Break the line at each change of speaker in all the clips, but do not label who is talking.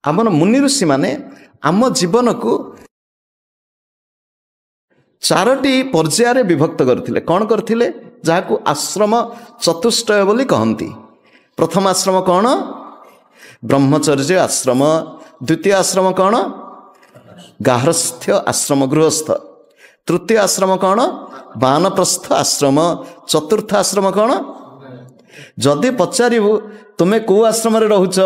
आमर मुनि ऋषि माने आम जीवन को चारोटी पर्यायर विभक्त करथिले। कौन करथिले? जहाकू आश्रम चतुष्टय बोली कहती। प्रथम आश्रम कौन? ब्रह्मचर्य आश्रम। द्वितीय आश्रम कौन? गार्हस्थ्य आश्रम गृहस्थ। तृतीय आश्रम कौन? वानप्रस्थ आश्रम। चतुर्थ आश्रम कौन? जदि पचारू तुम्हें कौ आश्रम रोच,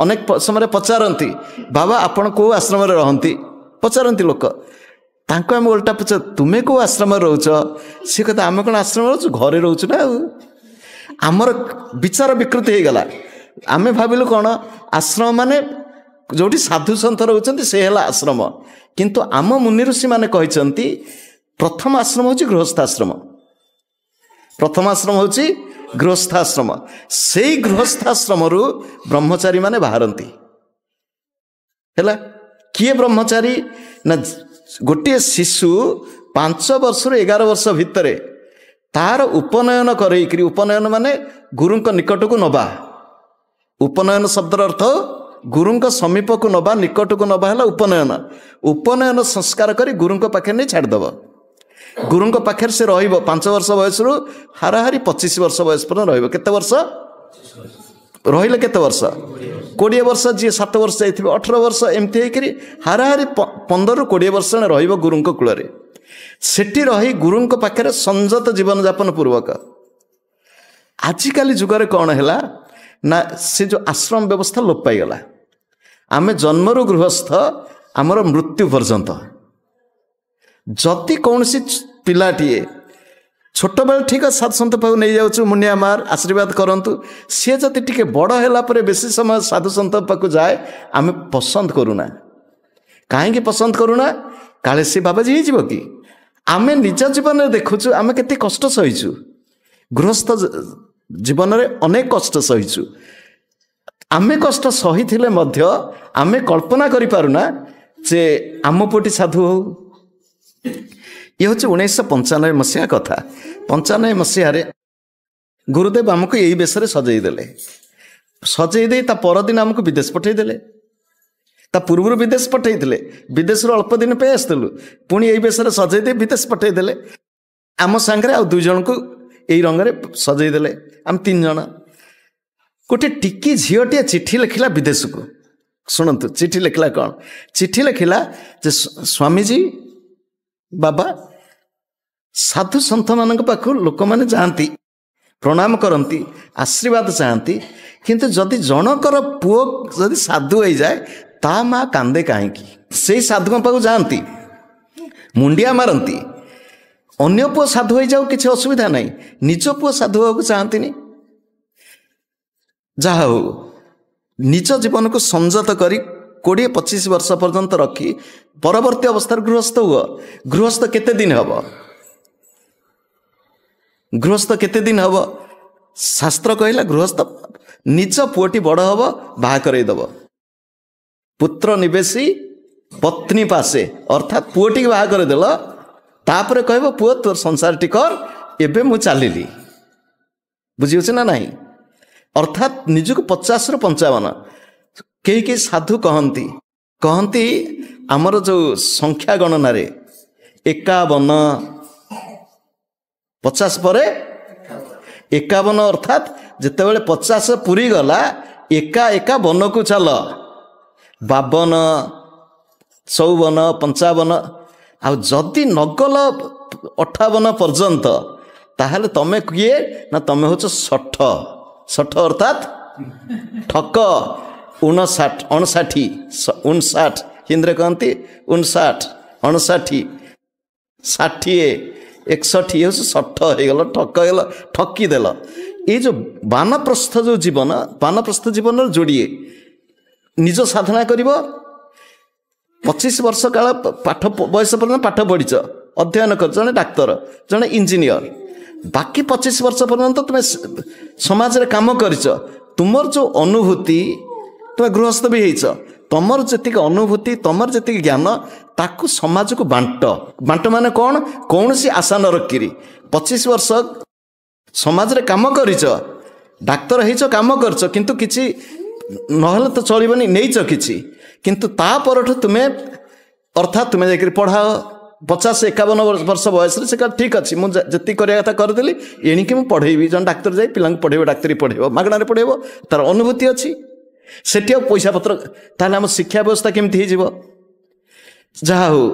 अनेक समय पचारती बाबा आपण कौ आश्रम रहती, पचारती लोक तांको आम उल्टा पचार तुम्हें कौ आश्रम रोच, सी कहता आम कौन आश्रम रोच, घरे रोच ना। आमर विचार विकृति हो गला। आम भाविलु कौन आश्रम माने जोटी साधु सन्थ रोचंती से है आश्रम, किंतु आम मुनि ऋषि माने कहते प्रथम आश्रम होची गृहस्थाश्रम। प्रथम आश्रम होची गृहस्थाश्रम। से गृहस्थाश्रम रु ब्रह्मचारी माने बाहरती है। किए ब्रह्मचारी ना? गोटे शिशु 5 वर्ष रु 11 वर्ष भितर तार उपनयन करेकरी, उपनयन माने गुरु निकट को नबा। उपनयन शब्दर अर्थ गुरु समीप को नबा, निकट को नबा है उपनयन। उपनयन संस्कार करी गुरु पाखे नहीं छाड़देव। गुरु पाखे से रहिबो 5 वर्ष बयस रु हाराहारी 25 वर्ष बयस पर रहिबो। केते वर्ष रहिले? केते वर्ष? 20 वर्ष। जी 7 वर्ष जाइथिबे 18 वर्ष, एमती होकरी हाराहारी 15 रु 20 वर्ष रहिबो गुरु कूल। सेठी रही गुरु पाखे संयत जीवन यापन पूर्वक। आजिकाली जुगरे कौन है ना, से जो आश्रम व्यवस्था लोप पाईगला। आमे जन्मरु गृहस्थ आमर मृत्यु पर्यंत। जदि कौन सी पिलाटीए छोट बेल ठीक है साधु सन्थ पाक नहीं जाऊँ मुनिया मार आशीर्वाद करंतु, सी जदि टिके बड़ है बेसी समय साधु सन्थ पाक जाए आमे पसंद करूना। कहीं पसंद करूना? काले सी बाबाजी हो कि आमे निज जीवन में देखुचु आमे केते कष्ट सहीचु। गृहस्थ जीवन में अनेक कष्ट सहीचु। आमे कष्ट सही थिले मध्य आमे कल्पना करि पारुना जे आम पोटी साधु हो। ये हूँ 1995 मसीहा कथा। 95 मसीह गुरुदेव आमको यही बेश सजईदे। सजईदे ता परदिन आमको विदेश पठईदे। ता पूर्व विदेश पठईले, विदेश अल्प दिन पे आसलु, पुणी यही बेश सजईदे विदेश पठईदे। आम सांगे आ 2 जन को यही रंग सजईदे। आम 3 जन। गोटे टिकी झीटे चिठी लिखला विदेश को। शुणु चिठी लिखला कौन? चिठी लिखला जे स्वामीजी बाबा साधु सन्थ मान पाख लोक मैंने जाती, प्रणाम करती, आशीर्वाद चाहती, किंतु जदि जनकर पुओ जदि साधु हो जाए ता माँ कांदे कहीं। से साधु पाख जाती, मुंडिया मारती। अन्य पुओ साधु हो जाऊ किसी असुविधा नहीं, निज पुओ साधु होगा चाहती। जहा हो निज जीवन को संयत करी 20-25 वर्ष पर्यंत रखी परवर्ती अवस्था गृहस्थ हुआ। गृहस्थ केते दिन हब? गृहस्थ केते दिन हब? शास्त्र कहला गृहस्थ निज पुओटी बड़ हब बाहा करईदब। पुत्र निवेशी पत्नी पासे, अर्थात पुओटी बाहा करदेल तापर कहब पुओ तोर संसार टी कर, एबे मु चलिली। बुझी ना नहीं? अर्थात निजक 50 रु 55। कई साधु कहती आमर जो संख्या गणन 51 50 पर 51, अर्थात जितेबाला 50 पूरी गला एका एका वन को चल 52 54 55 आ जदि नगल 58 पर्यंत ताहले तमे किए ना? तमे हो 60 अर्थात ठक 59 हिंदी कहती 59 59 60 61 60 हो ठक हो ठकीदेल। ये जो वानप्रस्थ जो जीवन, वानप्रस्थ जीवन जोड़िए निज साधना कर 25 वर्ष काल पाठ बयस पर्यटन पाठ पढ़ीच, अध्ययन कर, जड़े डाक्तर, जड़े इंजीनियर, बाकी 25 वर्ष पर्यंत तुम्हें समाज रे काम करिच। तुमर जो अनुभूति तुम्हें गृहस्थ भी होइच, तुमर जी अनुभूति तुमर जी ज्ञान ताकू समाज को बांट। बांट माने कौन? कौन सी आशा न रखिरी 25 वर्ष समाज रे काम करिच, डाक्तर होइच, काम करछ, किंतु किछि নহলে ତ ଚଳିବନି, ନେଇଛ କିଛି, କିନ୍ତୁ ତା ପରଠୁ ତୁମେ ଅର୍ଥାତ୍ ତୁମେ ଯାଇକରି ପଢ଼ାଅ 50-51 ବର୍ଷ ବୟସରେ, ସେ କହିଲେ ଠିକ୍ ଅଛି ମୁଁ ଯେତିକି କରିବା କଥା କରିଦେଲି, ଏଣିକି ମୁଁ ପଢ଼େଇବି। ଜଣେ ଡାକ୍ତର ଯାଇ ପିଲାଙ୍କୁ ପଢ଼େଇବ, ଡାକ୍ତରୀ ପଢ଼େଇବ, ମାଗଣାରେ ପଢ଼େଇବ, ତାର ଅନୁଭୂତି ଅଛି। ସେଠି ଆଉ ପଇସା ପତ୍ର, ତାହେଲେ ଆମ ଶିକ୍ଷା ବ୍ୟବସ୍ଥା କେମିତି ହେଇଯିବ? ଯାହା ହଉ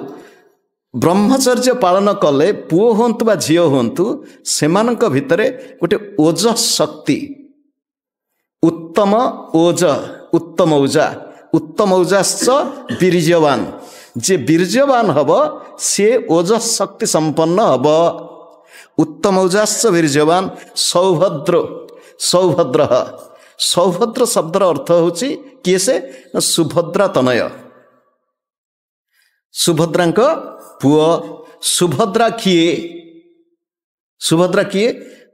ବ୍ରହ୍ମଚର୍ଯ୍ୟ ପାଳନ କଲେ ପୁଅ ହୁଅନ୍ତୁ ବା ଝିଅ ହୁଅନ୍ତୁ, ସେମାନଙ୍କ ଭିତରେ ଗୋଟେ ଓଜ ଶକ୍ତି, ଉତ୍ତମ ଓଜ, ଉତ୍ତମ ଔଜା, ଉତ୍ତମ ଔଜାଶ୍ଚ ବୀର୍ଯ୍ୟବାନ, ଯିଏ ବୀର୍ଯ୍ୟବାନ ହବ ସିଏ ଓଜ ଶକ୍ତି ସମ୍ପନ୍ନ ହବ। ଉତ୍ତମ ଔଜାଶ୍ଚ ବୀର୍ଯ୍ୟବାନ ସୌଭଦ୍ର, ସୌଭଦ୍ର, ସୌଭଦ୍ର ଶବ୍ଦର ଅର୍ଥ ହେଉଛି କିଏ? ସେ ସୁଭଦ୍ରା ତନୟ, ସୁଭଦ୍ରାଙ୍କ ପୁଅ। ସୁଭଦ୍ରା କିଏ? ସୁଭଦ୍ରା କିଏ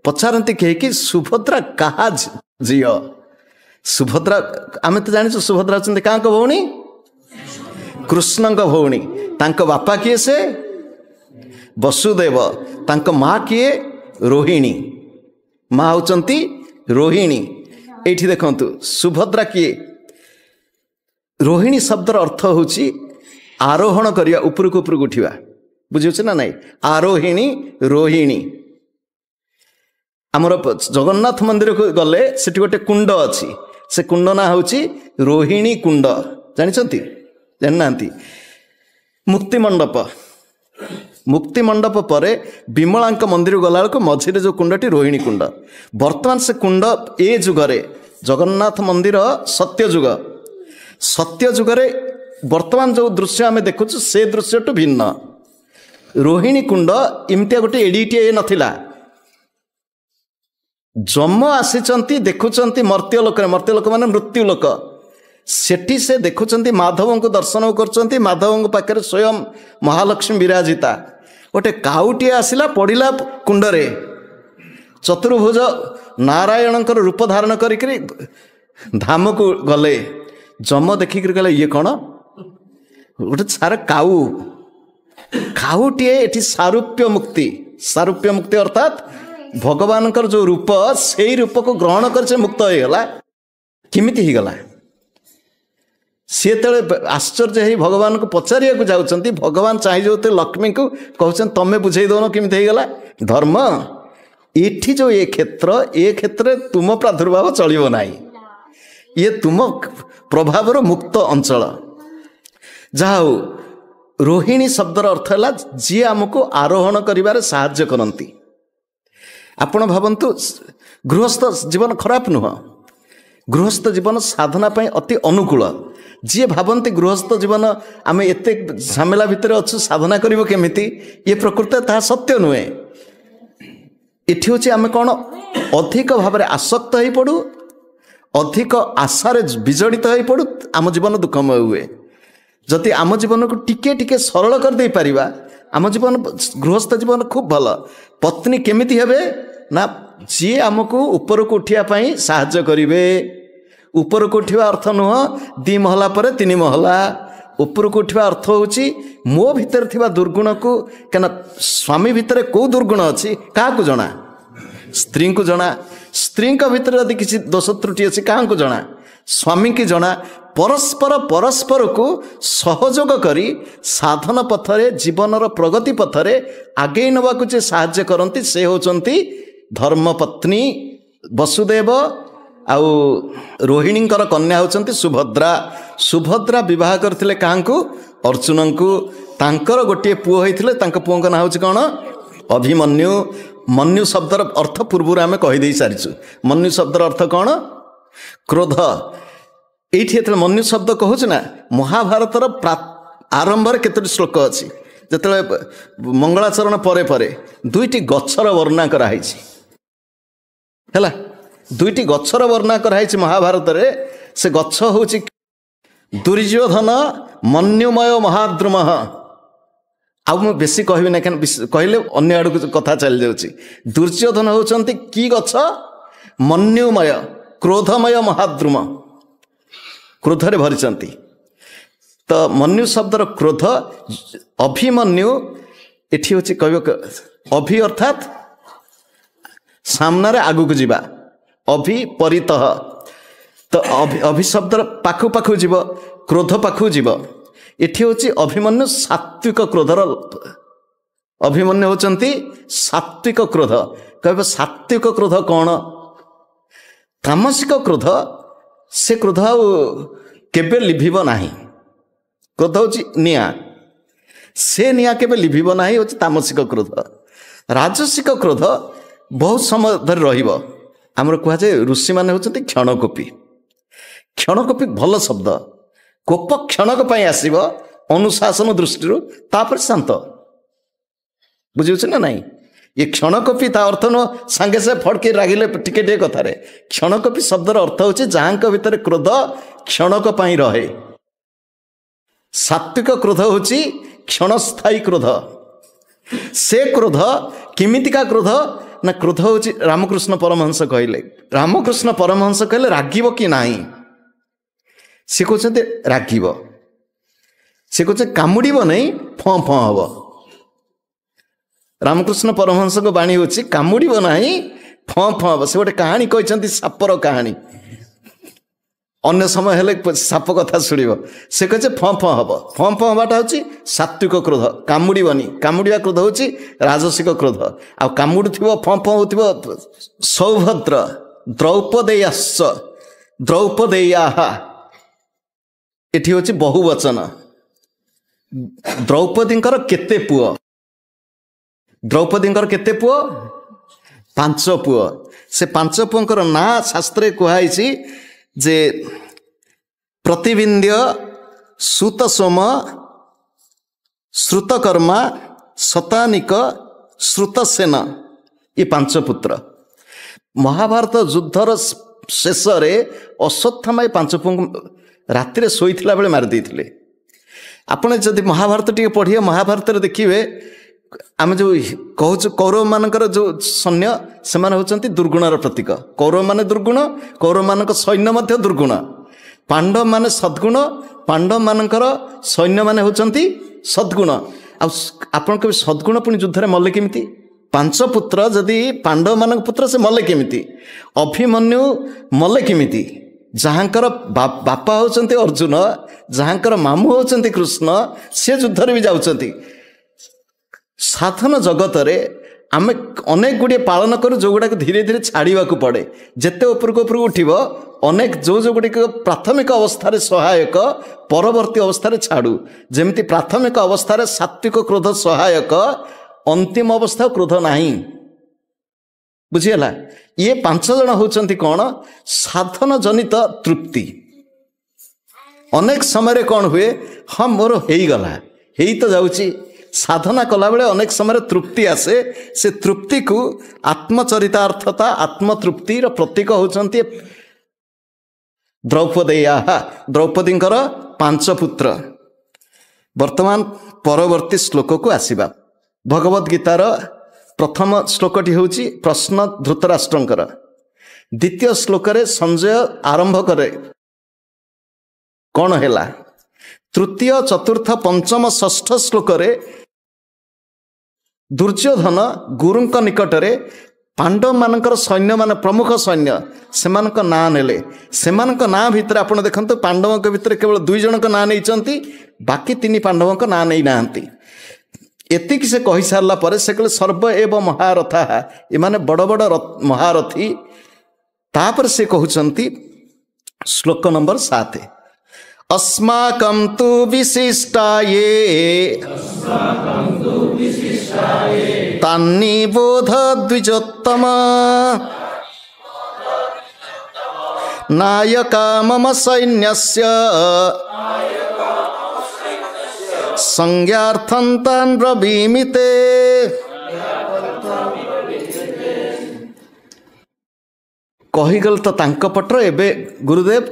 ପଚାରନ୍ତି କେହିକି, ସୁଭଦ୍ରା କାହା ଝିଅ? ସୁଭଦ୍ରା ଆମେ ତ ଜାଣିଛୁ ସୁଭଦ୍ରା ହେଉଛନ୍ତି କାହାଙ୍କ ଭଉଣୀ? କୃଷ୍ଣଙ୍କ ଭଉଣୀ। ତାଙ୍କ ବାପା କିଏ? ସେ ବସୁଦେବ। ତାଙ୍କ ମା କିଏ? ରୋହିଣୀ। ମା ହେଉଛନ୍ତି ରୋହିଣୀ। ଏଇଠି ଦେଖନ୍ତୁ ସୁଭଦ୍ରା କିଏ? ରୋହିଣୀ ଶବ୍ଦର ଅର୍ଥ ହେଉଛି ଆରୋହଣ କରିବା, ଉପରକୁ ଉପରକୁ ଉଠିବା, ବୁଝିହେଉଛି ନା ନାଇଁ? ଆରୋହିଣୀ, ରୋହିଣୀ। ଆମର ଜଗନ୍ନାଥ ମନ୍ଦିରକୁ ଗଲେ ସେଠି ଗୋଟେ କୁଣ୍ଡ ଅଛି, ସେ କୁଣ୍ଡ ନାଁ ହେଉଛି ରୋହିଣୀ କୁଣ୍ଡ। ଜାଣିଛନ୍ତି? ଜାଣିନାହାନ୍ତି? ମୁକ୍ତି ମଣ୍ଡପ, ମୁକ୍ତି ମଣ୍ଡପ ପରେ ବିମଳାଙ୍କ ମନ୍ଦିର ଗଲାବେଳକୁ ମଝିରେ ଯେଉଁ କୁଣ୍ଡଟି ରୋହିଣୀ କୁଣ୍ଡ। ବର୍ତ୍ତମାନ ସେ କୁଣ୍ଡ ଏ ଯୁଗରେ ଜଗନ୍ନାଥ ମନ୍ଦିର ସତ୍ୟଯୁଗ, ସତ୍ୟଯୁଗରେ ବର୍ତ୍ତମାନ ଯେଉଁ ଦୃଶ୍ୟ ଆମେ ଦେଖୁଛୁ ସେ ଦୃଶ୍ୟଠୁ ଭିନ୍ନ। ରୋହିଣୀ କୁଣ୍ଡ ଏମିତିଆ ଗୋଟେ ଏଡ଼ିଟିଏ ନଥିଲା। ଯମ ଆସିଛନ୍ତି, ଦେଖୁଛନ୍ତି ମର୍ତ୍ତ୍ୟ ଲୋକରେ, ମର୍ତ୍ତ୍ୟ ଲୋକ ମାନେ ମୃତ୍ୟୁ ଲୋକ, ସେଠି ସେ ଦେଖୁଛନ୍ତି ମାଧବଙ୍କୁ ଦର୍ଶନ କରୁଛନ୍ତି। ମାଧବଙ୍କ ପାଖରେ ସ୍ୱୟଂ ମହାଲକ୍ଷ୍ମୀ ବିରାଜିତା। ଗୋଟେ କାଉଟିଏ ଆସିଲା ପଡ଼ିଲା କୁଣ୍ଡରେ, ଚତୁର୍ଭୁଜ ନାରାୟଣଙ୍କର ରୂପ ଧାରଣ କରିକିରି ଧାମକୁ ଗଲେ। ଯମ ଦେଖିକିରି କହିଲେ ଇଏ କ'ଣ? ଗୋଟେ ସାର କାଉ, କାଉଟିଏ। ଏଠି ସାରୂପ୍ୟ ମୁକ୍ତି, ସାରୂପ୍ୟ ମୁକ୍ତି ଅର୍ଥାତ୍ ଭଗବାନଙ୍କର ଯେଉଁ ରୂପ ସେଇ ରୂପକୁ ଗ୍ରହଣ କରି ସେ ମୁକ୍ତ ହେଇଗଲା। କେମିତି ହେଇଗଲା? ସିଏ ଯେତେବେଳେ ଆଶ୍ଚର୍ଯ୍ୟ ହେଇ ଭଗବାନଙ୍କୁ ପଚାରିବାକୁ ଯାଉଛନ୍ତି, ଭଗବାନ ଚାହିଁ ଯାଉଥିଲେ ଲକ୍ଷ୍ମୀଙ୍କୁ, କହୁଛନ୍ତି ତମେ ବୁଝେଇ ଦେଉନ କେମିତି ହେଇଗଲା? ଧର୍ମ ଏଠି ଯେଉଁ ଏ କ୍ଷେତ୍ରରେ ତୁମ ପ୍ରାଦୁର୍ଭାବ ଚଳିବ ନାହିଁ, ଇଏ ତୁମ ପ୍ରଭାବର ମୁକ୍ତ ଅଞ୍ଚଳ। ଯାହା ହଉ ରୋହିଣୀ ଶବ୍ଦର ଅର୍ଥ ହେଲା ଯିଏ ଆମକୁ ଆରୋହଣ କରିବାରେ ସାହାଯ୍ୟ କରନ୍ତି। ଆପଣ ଭାବନ୍ତୁ ଗୃହସ୍ଥ ଜୀବନ ଖରାପ ନୁହଁ, ଗୃହସ୍ଥ ଜୀବନ ସାଧନା ପାଇଁ ଅତି ଅନୁକୂଳ। ଯିଏ ଭାବନ୍ତି ଗୃହସ୍ଥ ଜୀବନ ଆମେ ଏତେ ଝାମେଲା ଭିତରେ ଅଛୁ, ସାଧନା କରିବ କେମିତି, ଇଏ ପ୍ରକୃତରେ ତାହା ସତ୍ୟ ନୁହେଁ। ଏଠି ହେଉଛି ଆମେ କ'ଣ ଅଧିକ ଭାବରେ ଆସକ୍ତ ହୋଇପଡ଼ୁ, ଅଧିକ ଆଶାରେ ବିଜଡ଼ିତ ହୋଇପଡ଼ୁ, ଆମ ଜୀବନ ଦୁଃଖମୟ ହୁଏ। ଯଦି ଆମ ଜୀବନକୁ ଟିକେ ଟିକେ ସରଳ କରିଦେଇପାରିବା, ଆମ ଜୀବନ ଗୃହସ୍ଥ ଜୀବନ ଖୁବ୍ ଭଲ। ପତ୍ନୀ କେମିତି ହେବେ ନା ଯିଏ ଆମକୁ ଉପରକୁ ଉଠିବା ପାଇଁ ସାହାଯ୍ୟ କରିବେ। ଉପରକୁ ଉଠିବା ଅର୍ଥ ନୁହଁ 2 ମହଲା ପରେ 3 ମହଲା। ଉପରକୁ ଉଠିବା ଅର୍ଥ ହେଉଛି ମୋ ଭିତରେ ଥିବା ଦୁର୍ଗୁଣକୁ, କାହିଁକିନା ସ୍ୱାମୀ ଭିତରେ କେଉଁ ଦୁର୍ଗୁଣ ଅଛି କାହାକୁ ଜଣା? ସ୍ତ୍ରୀଙ୍କୁ ଜଣା। ସ୍ତ୍ରୀଙ୍କ ଭିତରେ ଯଦି କିଛି ଦୋଷ ତ୍ରୁଟି ଅଛି କାହାକୁ ଜଣା? ସ୍ୱାମୀକି ଜଣା। ପରସ୍ପରକୁ ସହଯୋଗ କରି ସାଧନ ପଥରେ, ଜୀବନର ପ୍ରଗତି ପଥରେ ଆଗେଇ ନେବାକୁ ଯେ ସାହାଯ୍ୟ କରନ୍ତି ସେ ହେଉଛନ୍ତି ଧର୍ମପତ୍ନୀ। ବସୁଦେବ ଆଉ ରୋହିଣୀଙ୍କର କନ୍ୟା ହେଉଛନ୍ତି ସୁଭଦ୍ରା। ସୁଭଦ୍ରା ବିବାହ କରିଥିଲେ କାହାଙ୍କୁ? ଅର୍ଜୁନଙ୍କୁ। ତାଙ୍କର ଗୋଟିଏ ପୁଅ ହୋଇଥିଲେ, ତାଙ୍କ ପୁଅଙ୍କ ନାଁ ହେଉଛି କ'ଣ? ଅଭିମନ୍ୟୁ। ମନ୍ୟୁ ଶବ୍ଦର ଅର୍ଥ ପୂର୍ବରୁ ଆମେ କହିଦେଇ ସାରିଛୁ। ମନ୍ୟୁ ଶବ୍ଦର ଅର୍ଥ କ'ଣ? କ୍ରୋଧ। ଏଇଠି ଯେତେବେଳେ ମନ୍ୟୁ ଶବ୍ଦ କହୁଛୁ ନା, ମହାଭାରତର ଆରମ୍ଭରେ କେତୋଟି ଶ୍ଲୋକ ଅଛି, ଯେତେବେଳେ ମଙ୍ଗଳାଚରଣ ପରେ ପରେ 2ଟି ଗଛର ବର୍ଣ୍ଣନା କରାହେଇଛି ହେଲା। 2ଟି ଗଛର ବର୍ଣ୍ଣନା କରାହେଇଛି ମହାଭାରତରେ। ସେ ଗଛ ହେଉଛି ଦୁର୍ଯ୍ୟୋଧନ ମନ୍ୟୁମୟ ମହାଦ୍ରୁମ। ଆଉ ମୁଁ ବେଶୀ କହିବି ନା, କାରଣ କହିଲେ ଅନ୍ୟ ଆଡ଼କୁ କଥା ଚାଲି ଯାଉଛି। ଦୁର୍ଯ୍ୟୋଧନ ହେଉଛନ୍ତି କି ଗଛ? ମନ୍ୟୁମୟ, କ୍ରୋଧମୟ ମହାଦ୍ରୁମ, କ୍ରୋଧରେ ଭରିଛନ୍ତି। ତ ମନ୍ୟୁ ଶବ୍ଦର କ୍ରୋଧ। ଅଭିମନ୍ୟୁ ଏଠି ହେଉଛି କହିବ, ଅଭି ଅର୍ଥାତ୍ ସାମ୍ନାରେ ଆଗକୁ ଯିବା, ଅଭି ପରିତଃ। ତ तो अभिशब्दर पाखु पाखु जीव क्रोध पाखु जीव एठी होची अभिमन्यु सात्विक क्रोधर अभिमन्यु होचंती सात्विक क्रोध कहबो सात्विक क्रोध कौन तामसिक क्रोध से क्रोध केबे लिभिब नाही क्रोध होची निया से निया केबे लिभिब नाही होची तामसिक क्रोध राजसिक क्रोध बहुत समय धरि रहिबो हमर कुहा जे ऋषि माने होचंती क्षणकोपी क्षणकोपी भल शब्द कोप क्षणक पई आसीबो अनुशासन दृष्टि तापर शांत बुझिछ ना नहीं ये क्षणकोपी ता अर्थ न संगे से फड़के रागिले टिके टिके कथारे क्षणकोपी शब्दर अर्थ होची जहांक भितर क्रोध क्षणक पई रहे सात्विक क्रोध होची क्षणस्थायी क्रोध से क्रोध किमितिका क्रोध ना क्रोध होची रामकृष्ण परमहंस कहले रागिब कि नाही से कहते रागिब से कहते कामुड़ब नहीं फँ फँ हम रामकृष्ण परमहंस को बाणी होची कामुड़ब नहीं फँ फँ हम से गोटे कहानी कहते सापर कहानी अन्य समय हेले साप कथा शुणव से कहे फँ फँ हम फँ फँ हवाटा हूँ सात्विक क्रोध कामुड़बनी कामुड़ा क्रोध हूँ राजसिक क्रोध आ कामुड़ फँ फँ हो सौभद्र द्रौपदेयाश्च द्रौपदेया एठी होची बहुवचन द्रौपदींकर केते पुओ द्रौपदींकर केते पुओ 5 पुओ से 5 पुओंकर ना शास्त्रे कुहाइछि जे प्रतिविंध्य सुतसोम श्रुतकर्मा शतानिक श्रुतसेन ये 5 पुत्र महाभारत युद्धर शेष अश्वत्थामा 5 पुओ राति शोईला बेले मारी देते आपने जदि महाभारत टी पढ़िए महाभारत देखिए आम जो कहूँ कौरव मानकर जो सैन्य से होती दुर्गुणर प्रतीक कौरव माने दुर्गुण कौरव मान सैन्य मध्य दुर्गुण पांडव माने सद्गुण पांडव मानकर सैन्य माने होती सद्गुण आपन कभी सद्गुण पुणी युद्ध मल्ले केमिति 5 पुत्र जदि पांडव मान पुत्र से मल्ले केमिति अभिमन्यु मल्ले केमिति जहाँकर बापा होचंती अर्जुन जहाँकर मामू होचंती कृष्ण से युद्ध भी जाउचंती साधन जगत रे आम अनेक गुड़िए पालन करूँ जो गुड़ाक धीरे धीरे छाड़ा पड़े जिते उपरक उपरक उठब अनेक जो गुड़िक प्राथमिक अवस्था सहायक परवर्ती अवस्था छाड़ू जमती प्राथमिक अवस्था सात्विक क्रोध सहायक अंतिम अवस्था क्रोध नहीं बुझीगला ये 5 जन होचंती कौन साधन जनित तृप्ति अनेक समय कौन हुए हाँ मोर हो गला हेई तो जाऊँगी साधना कला बेले अनेक समय तृप्ति आसे से तृप्ति को आत्मचरितार्थता आत्मतृप्तिर प्रतीक होचंती द्रौपदेया द्रौपदींकर 5 पुत्र वर्तमान परवर्ती श्लोक को आसीबा भगवद गीतार प्रथम श्लोकटी होची प्रश्न धृतराष्ट्रंकर द्वितीय श्लोक रे संजय आरंभ करे कौन हैला तृतीय चतुर्थ पंचम षष्ठ श्लोक रे दुर्योधन गुरुंक निकटरे पांडव मानकर सैन्य मान प्रमुख सैन्य सेमानक नाँ नेले सेमानक नाँ भितर आपण देखंतु पांडवों के भितर केवल 2 जनक नाँ नैचंती बाकी 3 पांडवों का नाँ नै नाहंती एतिक से कही सारला पर से कहले सर्व एव महारथा एमाने बड़ बड़ महारथी तापर से कहउचंती श्लोक नंबर 7 अस्माकं तु विशिष्टाये तन्निबोध द्विजोत्तम नायका मम सैन्यस्य संज्ञार्थं तान् ब्रवीमि ते कहीगल तो तांको पटर एबे गुरुदेव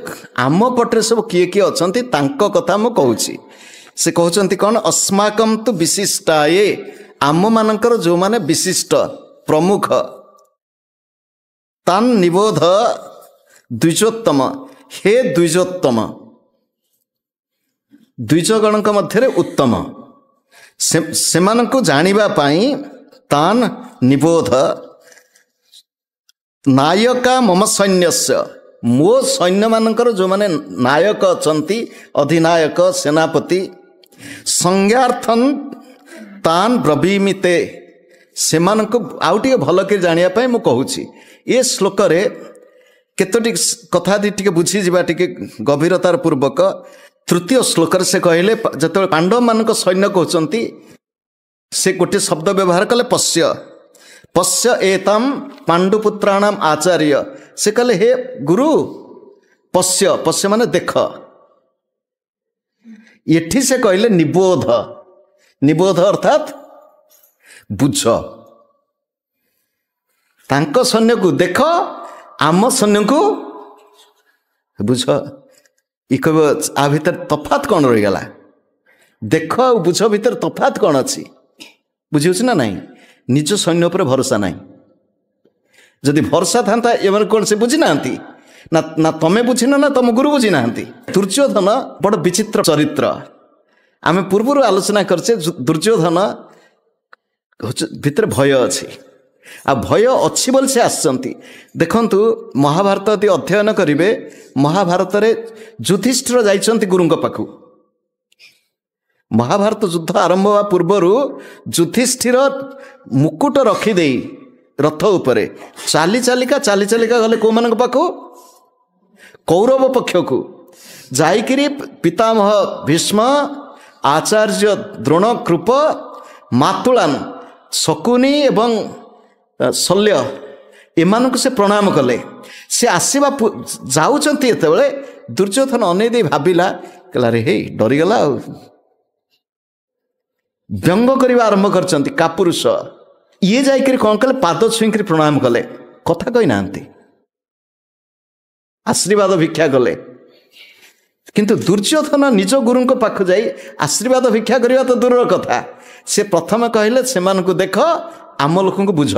आम पटरे सब किए किए अछंती तांको कथा मु कहूची से कहउचंती कौन अस्माकं तु विशिष्टाये आम मानकर जो माने विशिष्ट प्रमुख तान् निबोध द्विजोत्तम हे द्विजोत्तम द्विजगणक मध्य उत्तम सेमानंको जानिबा पाई तान् निबोध नायका मम सैन्यस्य ମୋ ସୈନ୍ୟ ମାନଙ୍କର ଯେଉଁମାନେ ନାୟକ ଅଛନ୍ତି, ଅଧିନାୟକ, ସେନାପତି, ସଂଜ୍ଞାର୍ଥନ୍ ତାନ୍ ବ୍ରବୀମିତେ, ସେମାନଙ୍କୁ ଆଉ ଟିକେ ଭଲ କରି ଜାଣିବା ପାଇଁ ମୁଁ କହୁଛି। ଏ ଶ୍ଲୋକରେ କେତୋଟି କଥା ଟିକେ ବୁଝିଯିବା ଟିକେ ଗଭୀରତାର ପୂର୍ବକ। ତୃତୀୟ ଶ୍ଲୋକରେ ସେ କହିଲେ, ଯେତେବେଳେ ପାଣ୍ଡବମାନଙ୍କ ସୈନ୍ୟ କହୁଛନ୍ତି, ସେ ଗୋଟିଏ ଶବ୍ଦ ବ୍ୟବହାର କଲେ ପଶ୍ୟ। ପଶ୍ୟ ଏତମ୍ ପାଣ୍ଡୁପୁତ୍ରାଣାମ୍ ଆଚାର୍ଯ୍ୟ। ସେ କହିଲେ ହେ ଗୁରୁ ପଶ୍ୟ, ପଶ୍ୟ ମାନେ ଦେଖ। ଏଠି ସେ କହିଲେ ନିବୋଧ। ନିବୋଧ ଅର୍ଥାତ୍ ବୁଝ। ତାଙ୍କ ସୈନ୍ୟକୁ ଦେଖ, ଆମ ସୈନ୍ୟକୁ ବୁଝ। ଆ ଭିତରେ ତଫାତ୍ କ'ଣ ରହିଗଲା? ଦେଖ ଆଉ ବୁଝ ଭିତରେ ତଫାତ୍ କ'ଣ ଅଛି? ବୁଝିହେଉଛି ନା ନାହିଁ? ନିଜ ସୈନ୍ୟ ଉପରେ ଭରସା ନାହିଁ। ଯଦି ଭରସା ଥାନ୍ତା ଏମାନେ କ'ଣ ସେ ବୁଝିନାହାନ୍ତି? ନା ତମେ ବୁଝିନ, ନା ତମ ଗୁରୁ ବୁଝିନାହାନ୍ତି? ଦୁର୍ଯ୍ୟୋଧନ ବଡ଼ ବିଚିତ୍ର ଚରିତ୍ର। ଆମେ ପୂର୍ବରୁ ଆଲୋଚନା କରିଛେ, ଦୁର୍ଯ୍ୟୋଧନ ଭିତରେ ଭୟ ଅଛି। ଆଉ ଭୟ ଅଛି ବୋଲି ସେ ଆସିଛନ୍ତି। ଦେଖନ୍ତୁ, ମହାଭାରତ ଯଦି ଅଧ୍ୟୟନ କରିବେ, ମହାଭାରତରେ ଯୁଧିଷ୍ଠିର ଯାଇଛନ୍ତି ଗୁରୁଙ୍କ ପାଖକୁ। ମହାଭାରତ ଯୁଦ୍ଧ ଆରମ୍ଭ ହେବା ପୂର୍ବରୁ ଯୁଧିଷ୍ଠିର ମୁକୁଟ ରଖିଦେଇ ରଥ ଉପରେ ଚାଲି ଚାଲିକା ଗଲେ କେଉଁମାନଙ୍କ ପାଖକୁ? କୌରବ ପକ୍ଷକୁ। ଯାଇକିରି ପିତାମହ ଭୀଷ୍ମ, ଆଚାର୍ଯ୍ୟ ଦ୍ରୋଣ, କୃପ, ମାତୁଳାନ, ଶକୁନି ଏବଂ ଶଲ୍ୟ, ଏମାନଙ୍କୁ ସେ ପ୍ରଣାମ କଲେ। ସେ ଆସିବା ଯାଉଛନ୍ତି ଯେତେବେଳେ ଦୁର୍ଯ୍ୟୋଧନ ଅନେଇ ଦେଇ ଭାବିଲା, କହିଲା ରେ ହେଇ ଡରିଗଲା ଆଉ। ବ୍ୟଙ୍ଗ କରିବା ଆରମ୍ଭ କରିଛନ୍ତି, କାପୁରୁଷ। ଇଏ ଯାଇକରି କ'ଣ କଲେ? ପାଦ ଛୁଇଁକରି ପ୍ରଣାମ କଲେ, କଥା କହିନାହାନ୍ତି, ଆଶୀର୍ବାଦ ଭିକ୍ଷା କଲେ। କିନ୍ତୁ ଦୁର୍ଯ୍ୟୋଧନ ନିଜ ଗୁରୁଙ୍କ ପାଖକୁ ଯାଇ ଆଶୀର୍ବାଦ ଭିକ୍ଷା କରିବା ତ ଦୂରର କଥା, ସେ ପ୍ରଥମେ କହିଲେ ସେମାନଙ୍କୁ ଦେଖ, ଆମ ଲୋକଙ୍କୁ ବୁଝ।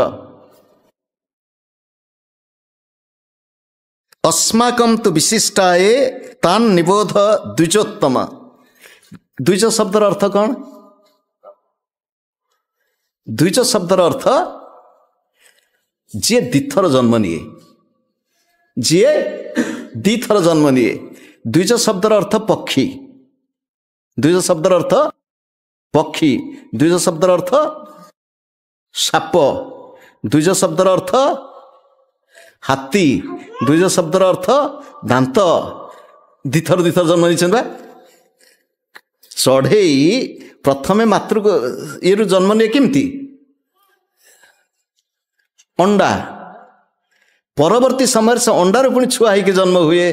अस्माकं तु विशिष्टाये तान् निबोध द्विजोत्तम। द्विज शब्दर अर्थ कौन? द्विज शब्दर अर्थ जी दिथर जन्म निये, जी दिथर जन्म निये। द्विज शब्दर अर्थ पक्षी, द्विज शब्दर अर्थ पक्षी, द्विज शब्दर अर्थ साप, द्विज शब्दर अर्थ हाथी, द्विज शब्दर अर्थ दांत। दिथर दिथर जन्म नहीं चढ़ई प्रथमे मातृ ये जन्म नहीं केमती अंडा, परवर्ती समय से अंडार पुणी छुआ होकर जन्म हुए।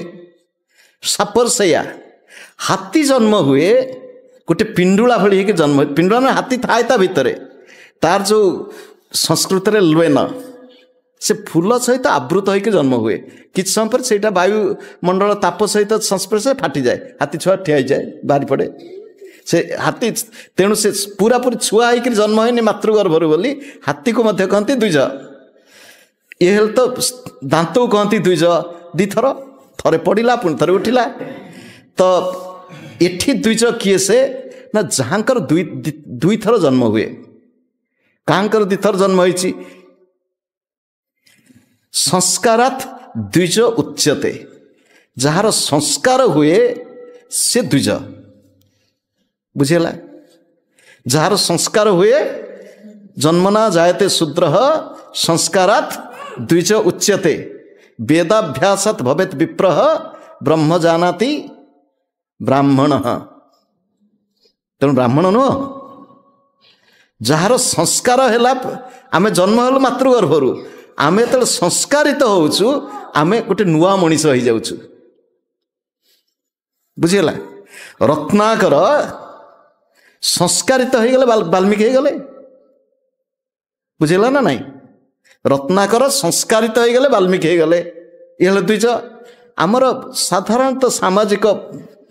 सापर सैया, हाथी जन्म हुए गोटे पिंडुला भली जन्म। पिंडुला में हाथी थाए ता भितर, तार जो संस्कृत रे लोएन से फूल सहित आवृत होकर जन्म हुए। किछ समय पर सेटा वायुमंडल ताप सहित संस्पर्श फाटी जाए, हाथी छुआ ठिया जाए, बाहरी पड़े से हाथी। तेणु से पूरा पूरी छुआ होकर जन्म होनी मातृगर्भर बोली हाथी को मध्य कहती द्विज। ये तो दांत को कहती द्विज। दिथर, थरे पड़ा पुणी थरे उठिला। तो एठी द्विज किए से ना जहाँकर दुई थर जन्म हुए। कांकर दिथर जन्म होइछि? संस्कारात द्विज उच्यते। जार संस्कार हुए से द्विज, बुझेला? जार संस्कार हुए, जन्मना जायते शूद्रः संस्कारात द्विज उच्यते। वेदाभ्यासात भवेत विप्रः ब्रह्म जानाति ब्राह्मणः। तेणु ब्राह्मण नुह, जार संस्कार है। आम जन्म हल मातृगर्भर, आम जो संस्कारित होचु आम गोटे नुआ मनीष हो जाऊँ। बुझीगला? रत्नाकर संस्कारित हो गले वाल्मीकि हो गले। बुझेगा ना नहीं? रत्नाकर संस्कारित हो गले वाल्मीकि हो गले। ये द्विज। आमर साधारणतः सामाजिक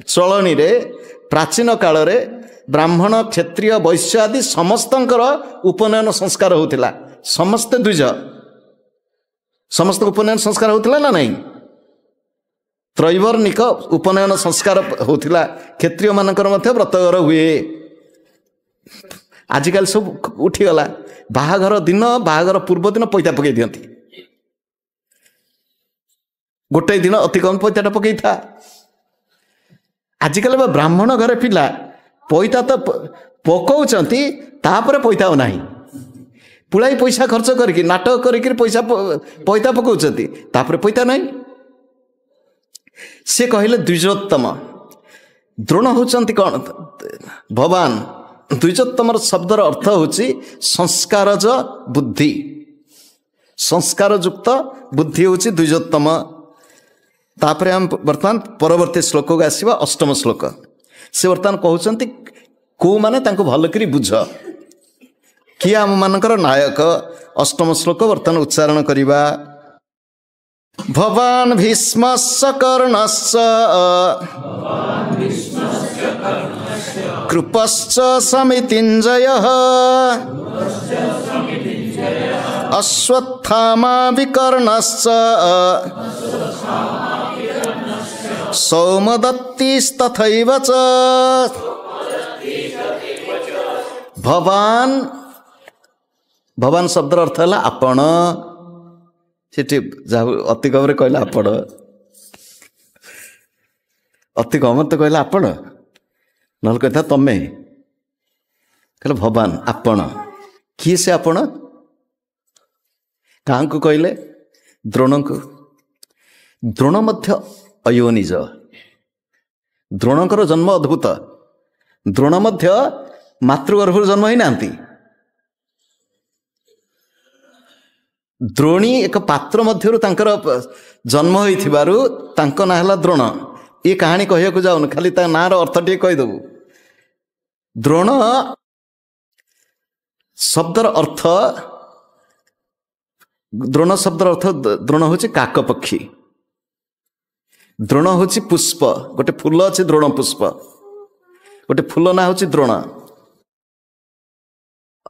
चलनी रे प्राचीन काल रे ब्राह्मण, क्षत्रिय, वैश्य आदि समस्तंकर उपनयन संस्कार होतिला। समस्त द्विज, समस्त उपनयन संस्कार होतिला ना नहीं? त्रैवर्णिक उपनयन संस्कार होतिला। क्षत्रिय मानकर मध्य व्रतघर हुए। आजिकल सब उठीगला। बाहाघर दिन, बाहाघर पूर्व दिन पैसा पकई दियंती। गोटे दिन अति कम पैताटा पकई था। आजिकल ब्राह्मण घरे पिला पैता तो पकाउछंती तापर पैता नाही पुलाई पैसा खर्च करके नाटक करके पैसा पैता पकाउछंती तापर पैता नाही। से कहले द्विजोत्तम द्रोण होचंती कौन भगवान द्विजोत्तम शब्दर अर्थ होची संस्कारज बुद्धि संस्कार युक्त बुद्धि होची द्विजोत्तम। तापरे हम वर्तमान परवर्ती श्लोक को आसीबा अष्टम श्लोक से वर्तमान कहउछंती को माने तांको भल करी बुझ किए आम मानकर नायक। अष्टम श्लोक वर्तमान उच्चारण करिबा भवान भीष्मस्य कर्णस्य कृपश्च समितिञ्जयः अश्वत्थामा विकर्णश्च सौमदत्तिस्तथैव च। भवान भवान शब्द अर्थ है आपण सेठी अति कम कहला आपण अति कम तो कहला आपण नल कहता तमे कहले भगवान आपण किए से आपण क्या को कहले द्रोण को। द्रोण मध्य अयोनिज द्रोणकर जन्म अद्भुत। द्रोण मध्य मातृगर्भ जन्म ही नांती। द्रोणी एक पात्र मध्यरु तांकर जन्म होइथिबारु तांको ना हला द्रोण। ये कहानी कहिया को जाउन खाली ता नार अर्थ टे कहि दबु। द्रोण शब्दर अर्थ द्रोण शब्दर अर्थ द्रोण होची काक पक्षी। द्रोण होची पुष्प गोटे फूल अछि द्रोण पुष्प गोटे फूल ना होची द्रोण।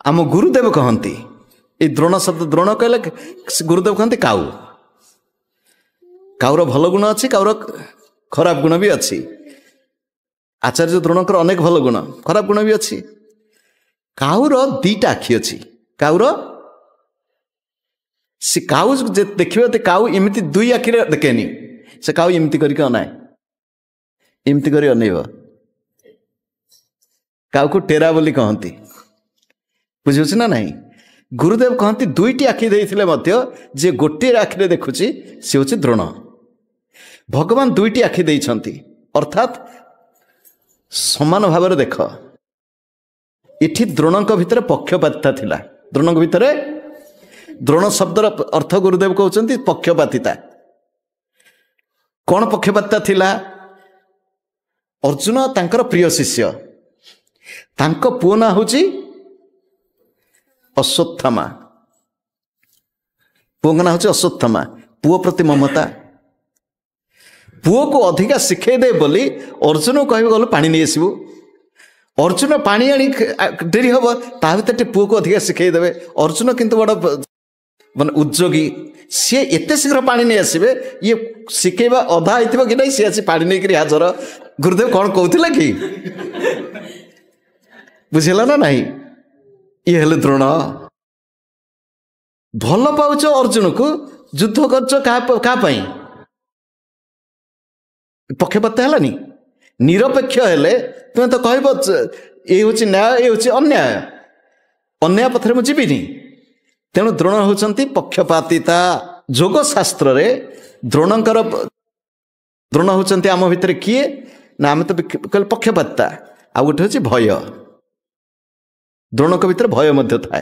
आम गुरुदेव कहंती ए द्रोण शब्द द्रोण कहले गुरुदेव कहते काऊ काउर भल गुण अच्छी काउर खराब गुण भी अच्छी। आचार्य द्रोणकर अनेक भल गुण खराब गुण भी अच्छी। काउर दीटा आखि अच्छी काउर से काउ देखिए काउ इमती दुई आखि देखेनी से काउ इमती करके अनाए इमती कर अनेब काउ को टेरा बोली कहती बुझे ना नहीं। गुरुदेव कहती दुईटी आखि देइथिले मध्य जे गोटे आखिरे देखुची से होची द्रोण। भगवान दुईटी आखि देइछंती अर्थात समान भाव देख इठी द्रोणक भितर पक्षपातिता थिला। द्रोणक भितर द्रोण शब्दर अर्थ गुरुदेव कहउछंती पक्षपातिता। कौन पक्षपातिता थिला अर्जुन तांकर प्रिय शिष्य तांको पुओ ना होची अश्वत्थामा पुओ ना होची अश्वत्थामा। पुओ प्रति ममता पुओ को अधिका शिखे दे बोली अर्जुन को कहबे गलो पानी नहीं आसबू अर्जुन पानी आनी डेरी हम ता भर पुओ को अधिका शिखे देवे। अर्जुन किंतु बड़ माने उद्योगी सी एते शीघ्र पानी नहीं आसबे ये शिखेबा अधा आइथिबो कि नहीं सी आसी पानी नहीं करी हाजर। गुरुदेव कौन कहउथिला कि बुझिला ना नहीं ये हेले द्रोण भल पाउच अर्जुन को युद्ध करछ का पाई पक्षपात है निरपेक्ष हेले तुम तो कह ये हूँ न्याय ये हूँ अन्याय अन्याय पथरे मुझे जीविनी। तेणु द्रोण होचंती पक्षपातिता। जोग शास्त्र रे द्रोणकर द्रोण होचंती आम भितर किए ना आम तो कहले पक्षपातिता आ गोटे हूँ भय। द्रोणक भितर भय मध्य था।